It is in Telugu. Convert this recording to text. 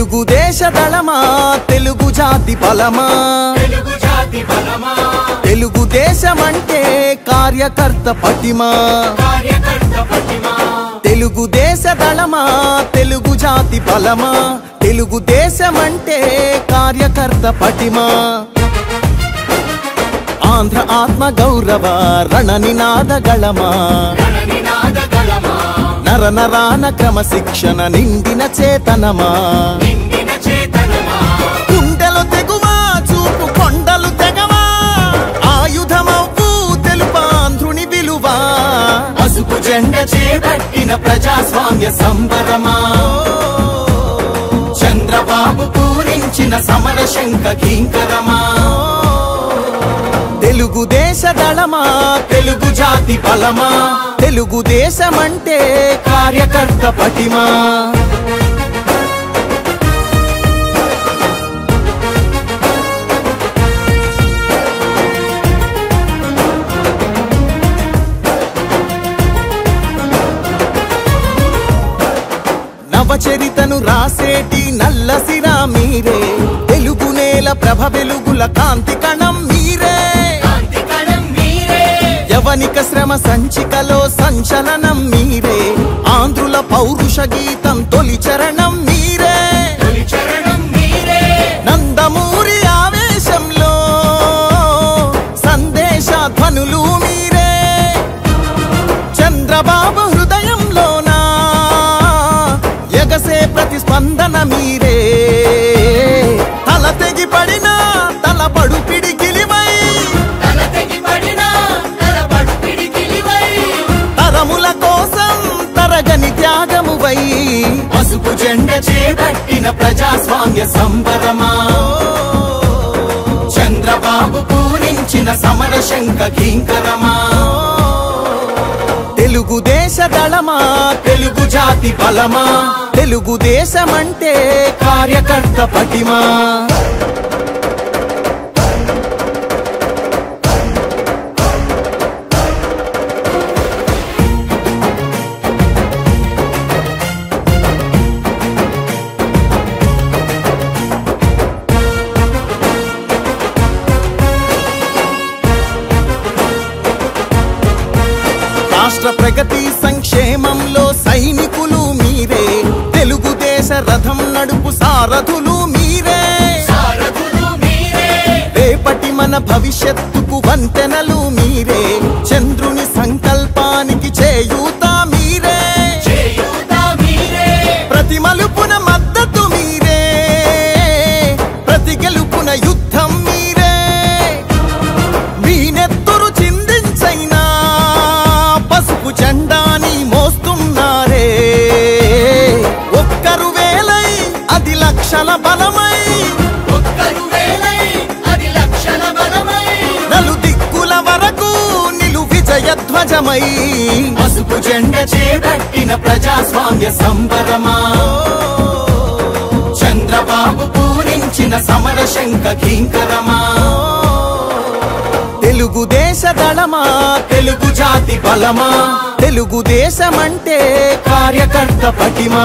తెలుగుదేశ దళమా తెలుగు జాతి బలమా తెలుగుదేశమంటే కార్యకర్త పటిమా తెలుగుదేశ దళమా తెలుగు జాతి బలమా తెలుగుదేశమంటే కార్యకర్త పటిమా ఆంధ్ర ఆత్మ గౌరవ రణనినాద గళమా నర నరాన క్రమశిక్షణ నిండిన చేతనమా గుండెలు తెగువా చూపు కొండలు తెగవా ఆయుధమవ్వు తెలుపాంధ్రుని విలువా పసుపు జెండ చేపట్టిన ప్రజాస్వామ్య సంబరమా చంద్రబాబు పూరించిన సమర శంఖ కింకరమా తెలుగుదేశ దళమా తెలుగు జాతి బలమా తెలుగుదేశమంటే కార్యకర్త పటిమా నవచరితను రాసేటి నల్లసిరా మీరే తెలుగు నేల ప్రభ వెలుగుల కాంతి కణం మీరే యవనిక శ్రమ సంచికలో సంచలనం మీరే ఆంధ్రుల పౌరుష గీతం తొలి చరణం మీరే నందమూరి ఆవేశంలో సందేశ ధ్వనులు మీరే చంద్రబాబు హృదయంలోనా ఎగసే ప్రతిస్పందన మీరే తల తెగి పడిన తలపడు పిడికిలివై తరముల కోసం తరగని త్యాగమువై పసుపు జెండ చేపట్టిన ప్రజాస్వామ్య సంబరమా చంద్రబాబు పూరించిన సమర శంఖ కింకరమా తెలుగుదేశ దళమా తెలుగు జాతి బలమా తెలుగుదేశమంటే కార్యకర్త పటిమా రాష్ట్ర ప్రగతి సంక్షేమంలో సైనికులు మీరే తెలుగుదేశ రథం నడుపు సారథులు మీరే రేపటి మన భవిష్యత్తుకు వంతెనలు మీరే చంద్రుని సంకల్పానికి చేయూత మీరే ప్రతి మలుపున మద్దతు మీరే ప్రతి గెలుపున యుద్ధం మీరే మీ నెత్తురు చిందించైనా పసుపు జెండాని మోస్తున్నారే ఒక్కరు వేలై అది లక్షల బలమై నలు దిక్కుల వరకు నిలు విజయ ధ్వజమై పసుపు జెండ చేపట్టిన ప్రజాస్వామ్య సంబరమా చంద్రబాబు పూరించిన సమర శంఖ కింకరమా తెలుగుదేశ దళమా తెలుగు జాతి బలమా తెలుగుదేశమంటే కార్యకర్త పటిమా।